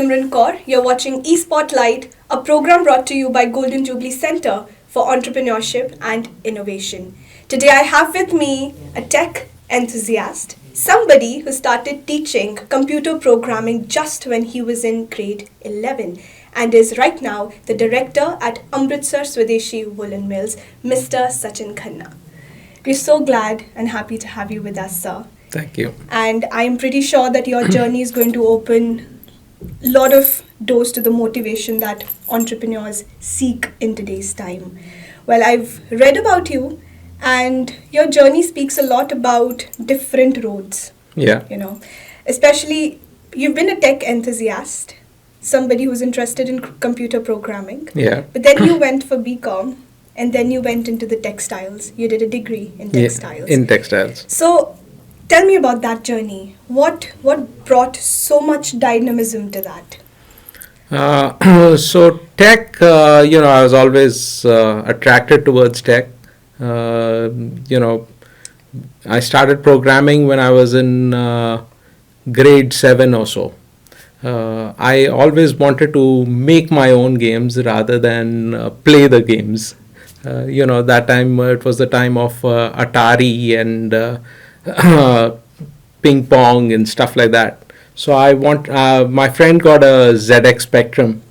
Simran Kaur. You're watching eSpotlight, a program brought to you by Golden Jubilee Center for Entrepreneurship and Innovation. Today I have with me a tech enthusiast, somebody who started teaching computer programming just when he was in grade 11 and is right now the director at Amritsar Swadeshi Woolen Mills, Mr. Sachin Khanna. We're so glad and happy to have you with us, sir. Thank you. And I'm pretty sure that your journey is going to open a lot of doors to the motivation that entrepreneurs seek in today's time. Well, I've read about you, and your journey speaks a lot about different roads. Yeah. Especially you've been a tech enthusiast, somebody who's interested in computer programming. Yeah. But then you went for BCom, and then you went into the textiles. You did a degree in textiles. Yeah, in textiles. So, tell me about that journey. What brought so much dynamism to that? So tech, I was always attracted towards tech. I started programming when I was in grade 7 or so. I always wanted to make my own games rather than play the games. That time it was the time of Atari and ping pong and stuff like that. So my friend got a ZX Spectrum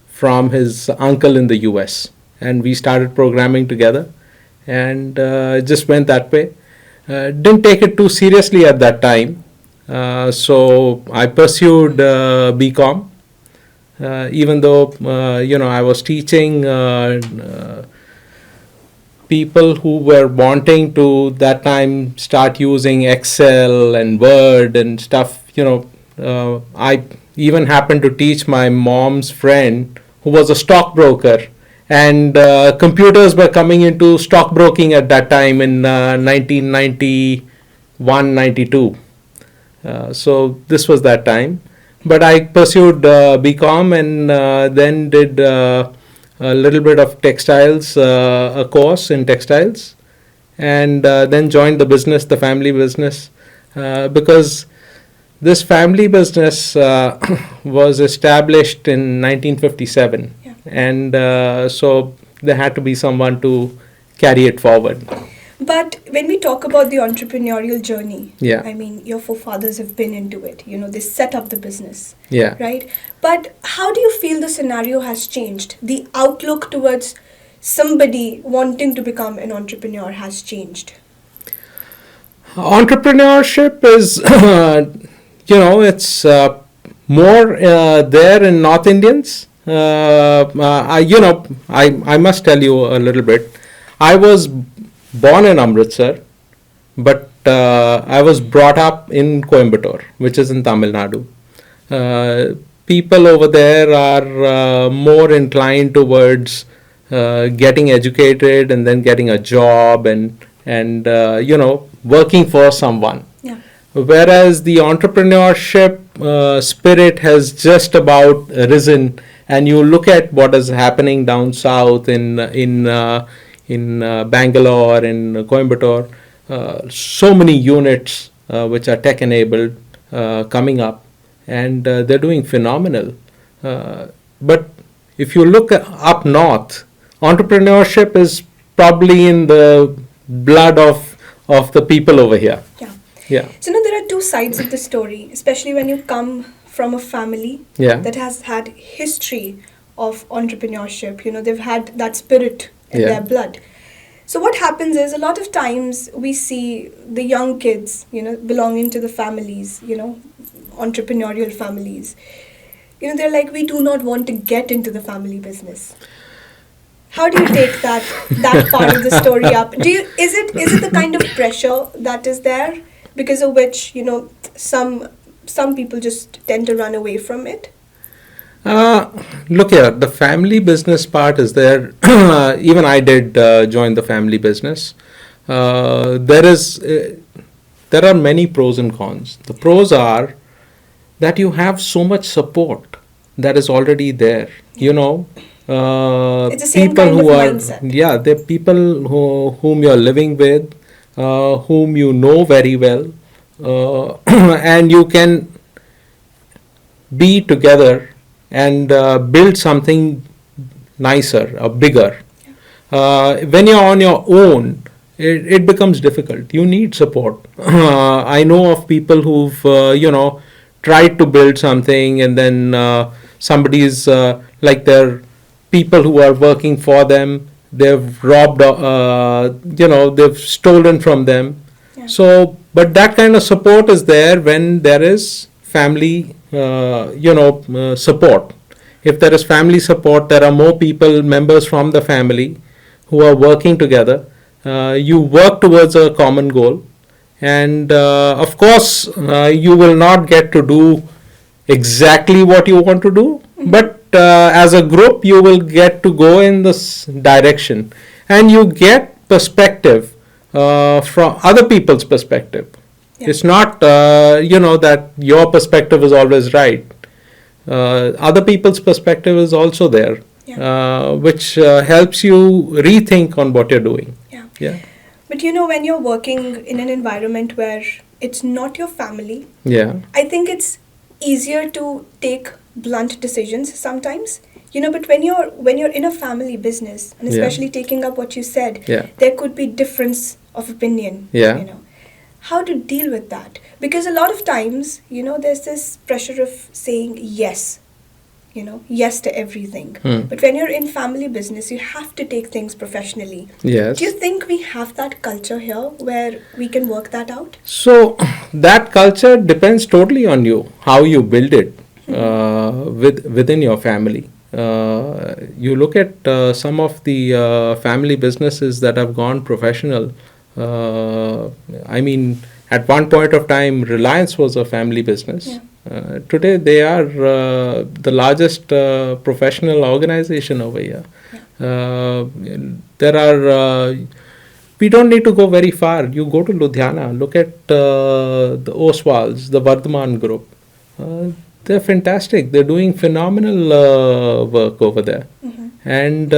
from his uncle in the US, and we started programming together, and it just went that way. Didn't take it too seriously at that time, so I pursued BCom, even though I was teaching people who were wanting to that time start using Excel and Word and stuff. I even happened to teach my mom's friend who was a stockbroker, and computers were coming into stockbroking at that time in 1991, 92. So this was that time. But I pursued BCom and then did a little bit of textiles, a course in textiles, and then joined the family business, because this family business was established in 1957, Yeah. and so there had to be someone to carry it forward. But when we talk about the entrepreneurial journey, Yeah. I mean, your forefathers have been into it. They set up the business, Yeah. right? But how do you feel the scenario has changed? The outlook towards somebody wanting to become an entrepreneur has changed. Entrepreneurship is, it's more there in North Indians. I must tell you a little bit. I was born in Amritsar, but I was brought up in Coimbatore, which is in Tamil Nadu. People over there are more inclined towards getting educated and then getting a job and working for someone. Yeah. Whereas the entrepreneurship spirit has just about risen, and you look at what is happening down south in Bangalore, in Coimbatore, so many units which are tech enabled coming up, and they're doing phenomenal. But if you look up north, entrepreneurship is probably in the blood of the people over here. Yeah. Yeah. So now there are two sides of the story, especially when you come from a family that has had history of entrepreneurship. They've had that spirit in their blood. So what happens is a lot of times we see the young kids, belonging to the families, entrepreneurial families. They're like, we do not want to get into the family business. How do you take that part of the story up? Is it the kind of pressure that is there, because of which some people just tend to run away from it? Look here, the family business part is there. Even I did join the family business. There are many pros and cons. The pros are that you have so much support that is already there. It's the same people kind who of are mindset. they're people whom you're living with, whom you know very well, and you can be together and build something nicer or bigger. When you're on your own, it becomes difficult. You need support. I know of people who've tried to build something, and then somebody's like their people who are working for them, they've robbed, they've stolen from them. Yeah. So, but that kind of support is there when there is family, support. If there is family support, there are more people, members from the family who are working together. You work towards a common goal, and of course, you will not get to do exactly what you want to do, but as a group, you will get to go in this direction, and you get perspective from other people's perspective. Yeah. It's not, that your perspective is always right. Other people's perspective is also there, yeah. Which helps you rethink on what you're doing. Yeah. But when you're working in an environment where it's not your family, yeah, I think it's easier to take blunt decisions sometimes. But when you're in a family business, and especially yeah. taking up what you said, yeah. there could be difference of opinion. Yeah. How to deal with that? Because a lot of times, there's this pressure of saying yes. Yes to everything. But when you're in family business, you have to take things professionally. Yes. Do you think we have that culture here where we can work that out? So that culture depends totally on you, how you build it within your family. You look at some of the family businesses that have gone professional. At one point of time, Reliance was a family business. Yeah. Today, they are the largest professional organization over here. Yeah. There are, we don't need to go very far. You go to Ludhiana, look at the Oswals, the Vardhaman group. They're fantastic. They're doing phenomenal work over there. Mm-hmm. And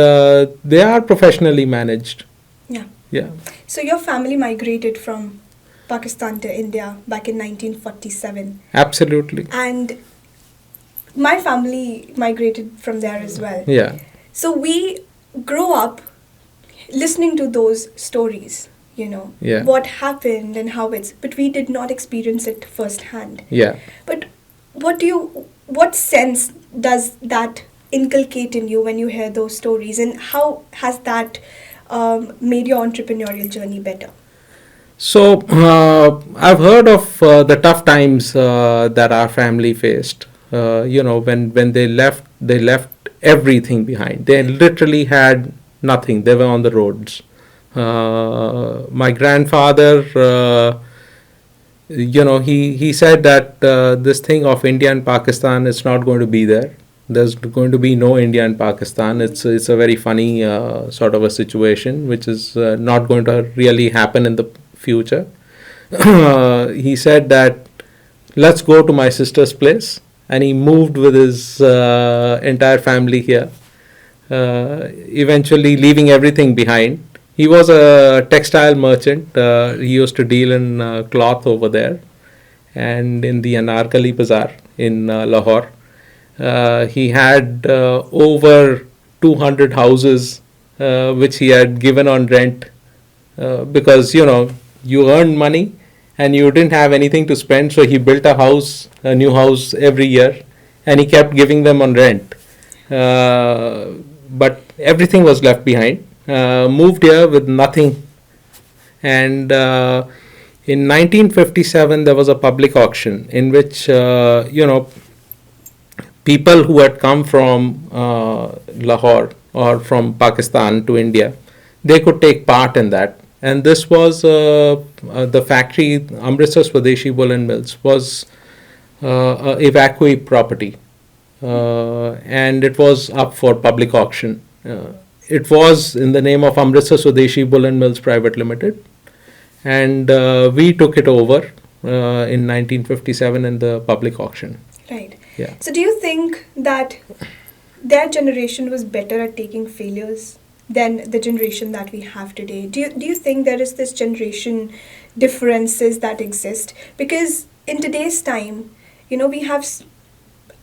they are professionally managed. Yeah. Yeah. So your family migrated from Pakistan to India back in 1947. Absolutely. And my family migrated from there as well. Yeah. So we grew up listening to those stories, yeah. what happened and how but we did not experience it firsthand. Yeah. But what sense does that inculcate in you when you hear those stories, and how has that made your entrepreneurial journey better? So I've heard of the tough times that our family faced. When they left everything behind. They literally had nothing. They were on the roads. My grandfather, he said that this thing of India and Pakistan is not going to be there. There's going to be no India and Pakistan. It's a very funny sort of a situation, which is not going to really happen in the future. He said that let's go to my sister's place, and he moved with his entire family here, eventually leaving everything behind. He was a textile merchant. He used to deal in cloth over there and in the Anarkali Bazaar in Lahore. He had over 200 houses which he had given on rent because, you earned money and you didn't have anything to spend. So he built a new house every year, and he kept giving them on rent. But everything was left behind. Moved here with nothing. And in 1957, there was a public auction in which, people who had come from Lahore or from Pakistan to India, they could take part in that. And this was the factory, Amritsar Swadeshi Woolen Mills, was a evacuee property. And it was up for public auction. It was in the name of Amritsar Swadeshi Woolen Mills Private Limited. And we took it over in 1957 in the public auction. Right. Yeah. So do you think that their generation was better at taking failures than the generation that we have today? Do you think there is this generation differences that exist? Because in today's time, we have,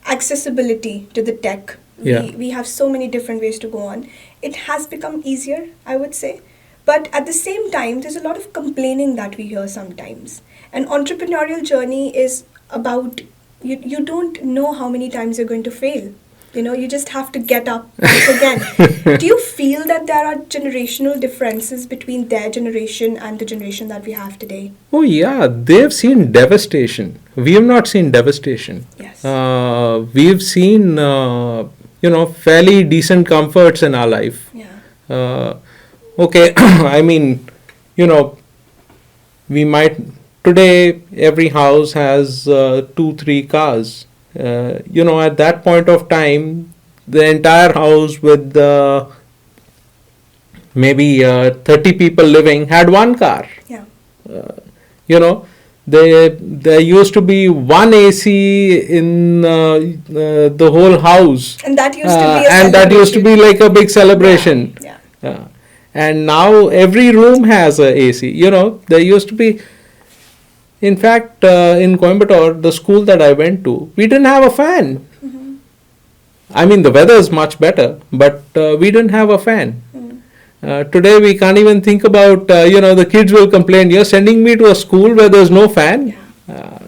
accessibility to the tech. We have so many different ways to go on. It has become easier, I would say. But at the same time, there's a lot of complaining that we hear sometimes. An entrepreneurial journey is about, you don't know how many times you're going to fail. You just have to get up once again. Do you feel that there are generational differences between their generation and the generation that we have today? Oh, yeah. They've seen devastation. We have not seen devastation. Yes. We've seen, fairly decent comforts in our life. Yeah. Okay, I mean, we might, today every house has 2-3 cars. At that point of time, the entire house with maybe 30 people living had one car. Yeah. There used to be one AC in the whole house. And that used to be a and that used to be like a big celebration. Yeah. And now every room has a AC. There used to be, in fact, in Coimbatore, the school that I went to, we didn't have a fan. Mm-hmm. I mean, the weather is much better, but we didn't have a fan. Today, we can't even think about, the kids will complain, you're sending me to a school where there's no fan. Yeah.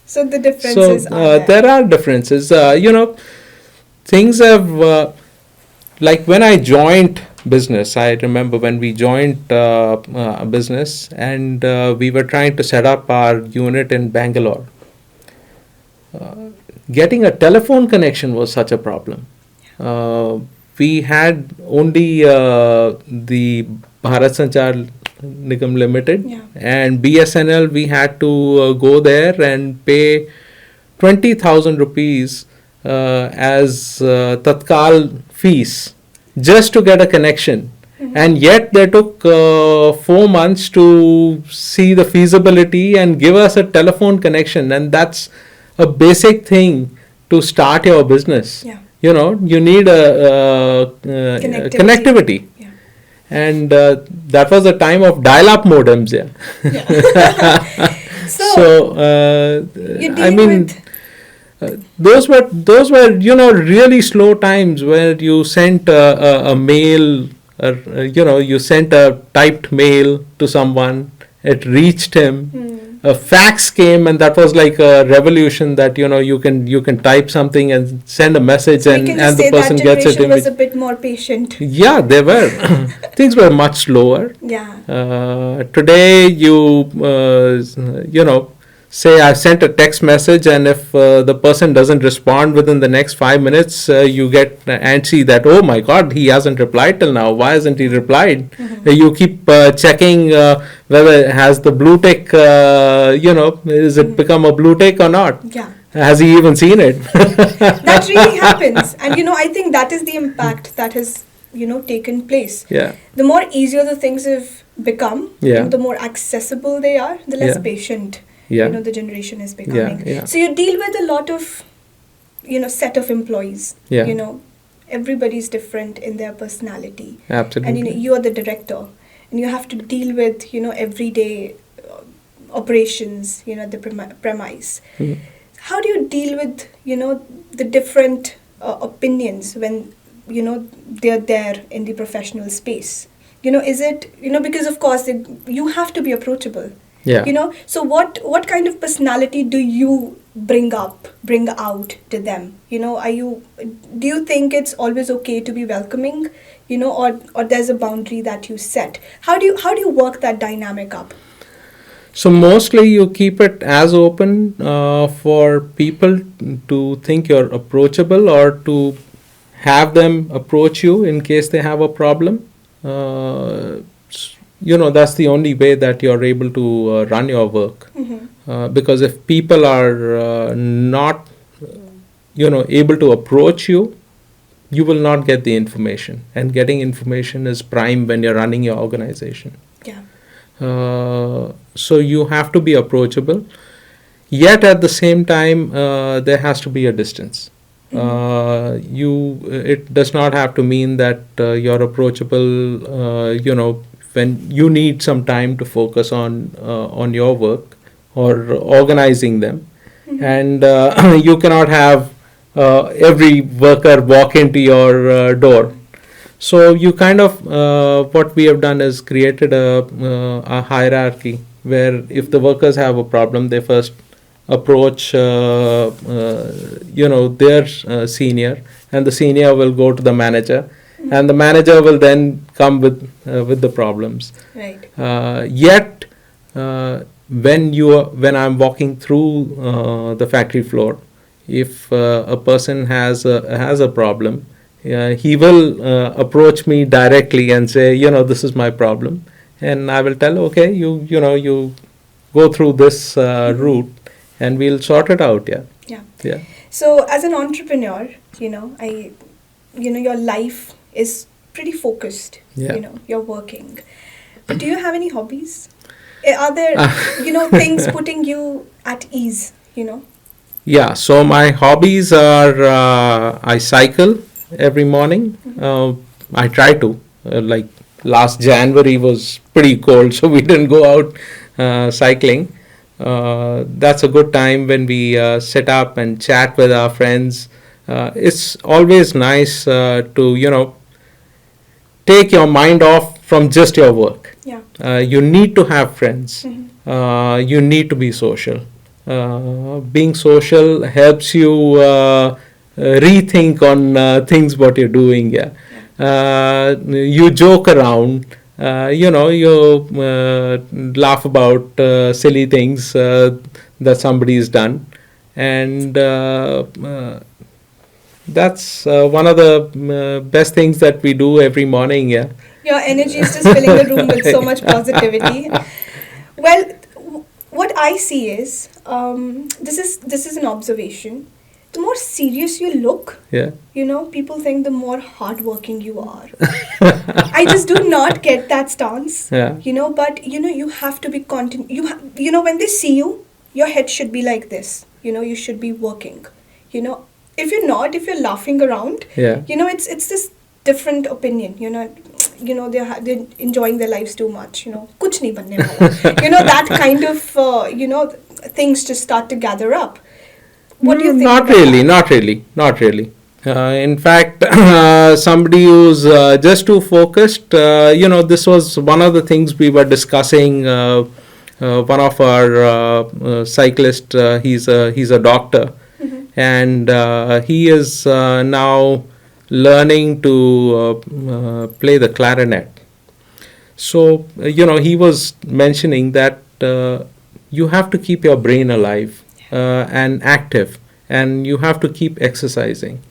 So the differences are there are differences. Things have, like when I joined business, I remember when we joined a business and we were trying to set up our unit in Bangalore. Getting a telephone connection was such a problem. We had only the Bharat Sanchar Nigam Limited, and BSNL. We had to go there and pay 20,000 rupees as Tatkal fees just to get a connection. Mm-hmm. And yet they took 4 months to see the feasibility and give us a telephone connection, and that's a basic thing to start your business. You need a connectivity. Yeah. And that was the time of dial-up modems. So I mean, those were really slow times where you sent a mail, you sent a typed mail to someone, it reached him. A fax came, and that was like a revolution, that you can type something and send a message, so and the person gets it. Was a bit more patient. Yeah, they were. Things were much slower. Yeah. Today say I sent a text message, and if the person doesn't respond within the next 5 minutes, you get antsy that, oh my God, he hasn't replied till now. Why hasn't he replied? Mm-hmm. You keep checking whether it has the blue tick, is it become a blue tick or not? Yeah. Has he even seen it? That really happens. And, I think that is the impact that has, taken place. Yeah. The more easier the things have become, the more accessible they are, the less patient the generation is becoming. So you deal with a lot of set of employees. Everybody's different in their personality. Absolutely. And you are the director, and you have to deal with everyday operations the premise. How do you deal with the different opinions when they're there in the professional space? Is it because of course you have to be approachable. So what kind of personality do you bring out to them? Do you think it's always okay to be welcoming, or there's a boundary that you set? How do you work that dynamic up? So mostly you keep it as open for people to think you're approachable, or to have them approach you in case they have a problem. That's the only way that you're able to run your work. Mm-hmm. Because if people are not, able to approach you, you will not get the information. And getting information is prime when you're running your organization. Yeah. So you have to be approachable. Yet at the same time, there has to be a distance. Mm-hmm. It does not have to mean that you're approachable, when you need some time to focus on your work or organizing them. Mm-hmm. And you cannot have every worker walk into your door. So you kind of what we have done is created a hierarchy where if the workers have a problem, they first approach their senior, and the senior will go to the manager, and the manager will then come with the problems. Right. Yet when I'm walking through the factory floor, if a person has a problem, he will approach me directly and say, this is my problem, and I will tell, okay, you go through this route, and we'll sort it out. Yeah. So as an entrepreneur, your life is pretty focused. Yeah. You're working. But do you have any hobbies? Are there, things putting you at ease, Yeah, so my hobbies are I cycle every morning. I try to. Like last January was pretty cold, so we didn't go out cycling. That's a good time when we sit up and chat with our friends. It's always nice to, take your mind off from just your work. Yeah. You need to have friends. You need to be social. Being social helps you rethink on things what you're doing. You joke around. You laugh about silly things that somebody's done, and that's one of the best things that we do every morning. Yeah. Your energy is just filling the room with so much positivity. Well, what I see is this is an observation. The more serious you look, people think the more hardworking you are. I just do not get that stance. But you have to be content. When they see you, your head should be like this. You should be working. If you're laughing around, it's this different opinion. They're enjoying their lives too much. Kuch nahi banne wala. That kind of things just start to gather up. What do you think? Not really. In fact, somebody who's just too focused. This was one of the things we were discussing. One of our cyclists, he's a doctor, and he is now learning to play the clarinet. So he was mentioning that you have to keep your brain alive and active, and you have to keep exercising,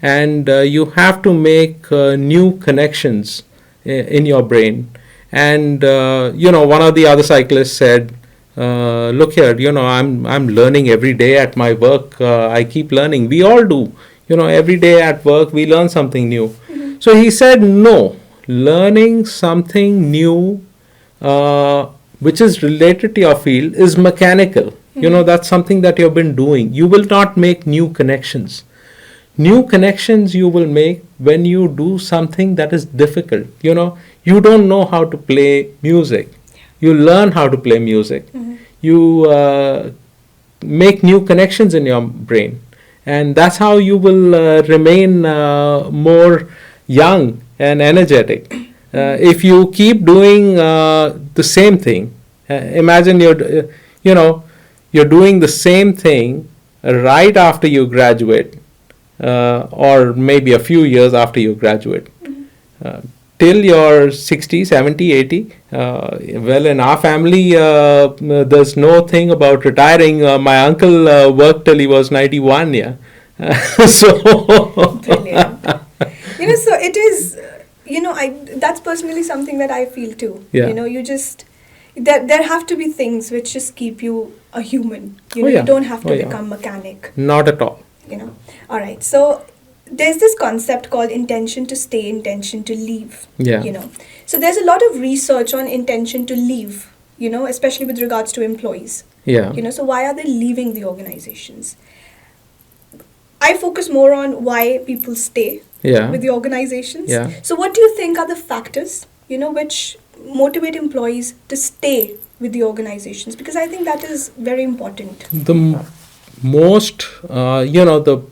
and you have to make new connections in your brain. And one of the other cyclists said, look here, I'm learning every day at my work. I keep learning. We all do. Every day at work we learn something new. So he said, no, learning something new which is related to your field is mechanical. That's something that you've been doing. You will not make new connections. New connections you will make when you do something that is difficult. You don't know how to play music. You learn how to play music. You make new connections in your brain. And that's how you will remain more young and energetic. If you keep doing the same thing, imagine you're doing the same thing right after you graduate, or maybe a few years after you graduate. Till you're 60, 70, 80. Well, in our family, there's no thing about retiring. My uncle worked till he was 91, So... Brilliant. So it is, that's personally something that I feel too. You just... There have to be things which just keep you a human. You don't have to become mechanic. Not at all. All right. So there's this concept called intention to stay, intention to leave. So there's a lot of research on intention to leave, especially with regards to employees. So why are they leaving the organizations? I focus more on why people stay with the organizations. So what do you think are the factors, which motivate employees to stay with the organizations? Because I think that is very important. The most, the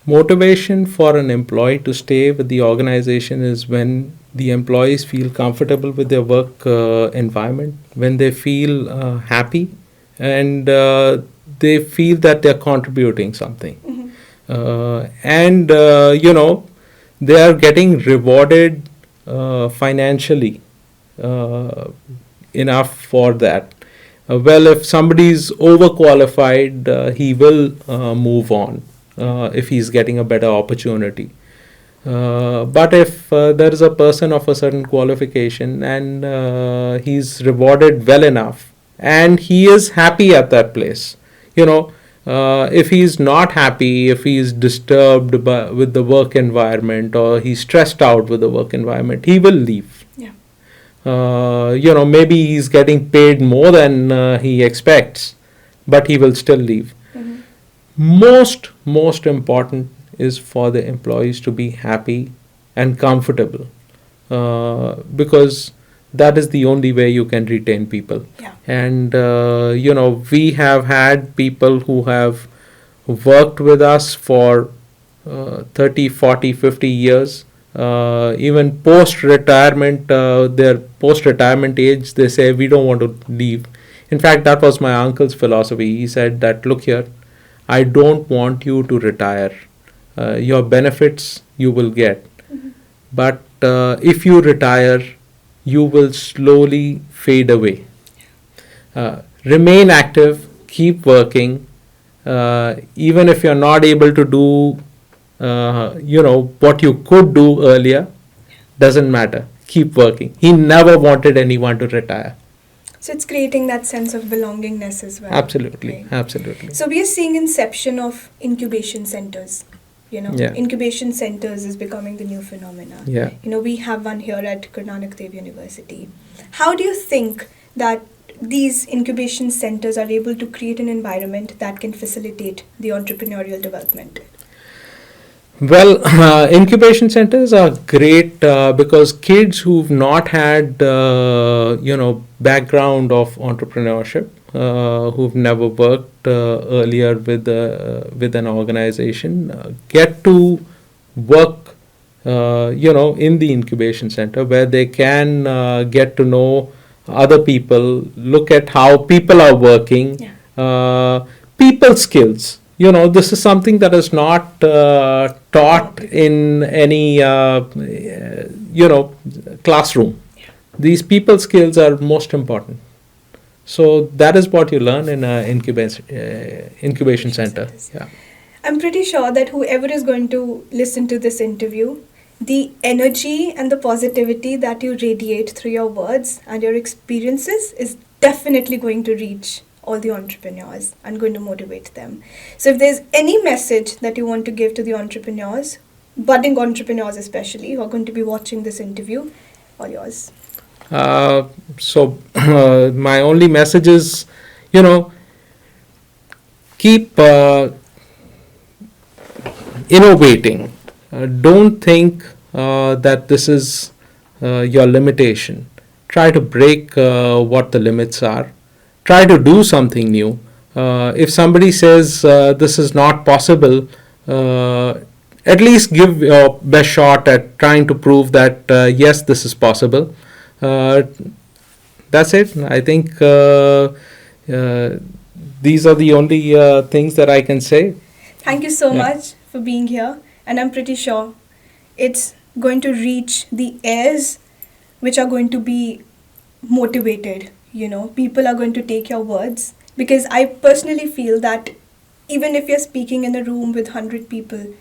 Motivation for an employee to stay with the organization is when the employees feel comfortable with their work environment, when they feel happy, and they feel that they're contributing something. And they are getting rewarded financially enough for that. Well, if somebody is overqualified, he will move on if he's getting a better opportunity. But if there is a person of a certain qualification and he's rewarded well enough and he is happy at that place, if he's not happy, if he's disturbed with the work environment or he's stressed out with the work environment, he will leave. Maybe he's getting paid more than he expects, but he will still leave. Most important is for the employees to be happy and comfortable, because that is the only way you can retain people. And we have had people who have worked with us for 30, 40, 50 years. Even post-retirement, their post-retirement age, they say, we don't want to leave. In fact, that was my uncle's philosophy. He said that, look here, I don't want you to retire. Your benefits you will get. But if you retire, you will slowly fade away. Remain active, keep working. Even if you're not able to do what you could do earlier, doesn't matter. Keep working. He never wanted anyone to retire. So it's creating that sense of belongingness as well. Absolutely, right? Absolutely. So we are seeing inception of incubation centers. Incubation centers is becoming the new phenomena. We have one here at Guru Nanak Dev University. How do you think that these incubation centers are able to create an environment that can facilitate the entrepreneurial development? Well, incubation centers are great because kids who've not had, background of entrepreneurship, who've never worked earlier with an organization, get to work, in the incubation center where they can get to know other people, look at how people are working, people skills. This is something that is not taught in any, classroom. These people skills are most important. So that is what you learn in an incubation center. Yeah. I'm pretty sure that whoever is going to listen to this interview, the energy and the positivity that you radiate through your words and your experiences is definitely going to reach all the entrepreneurs and going to motivate them. So if there's any message that you want to give to the entrepreneurs, budding entrepreneurs especially, who are going to be watching this interview, all yours. So my only message is, keep innovating. Don't think that this is your limitation. Try to break what the limits are. Try to do something new. If somebody says this is not possible, at least give your best shot at trying to prove that yes, this is possible. That's it. I think these are the only things that I can say. Thank you so much for being here, and I'm pretty sure it's going to reach the heirs which are going to be motivated. People are going to take your words, because I personally feel that even if you're speaking in a room with 100 people,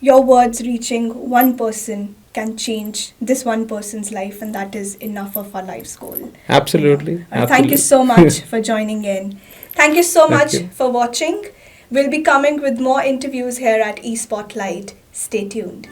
your words reaching one person can change this one person's life, and that is enough of our life's goal. Absolutely. Thank you so much for joining in. Thank you so much for watching. We'll be coming with more interviews here at eSpotlight. Stay tuned.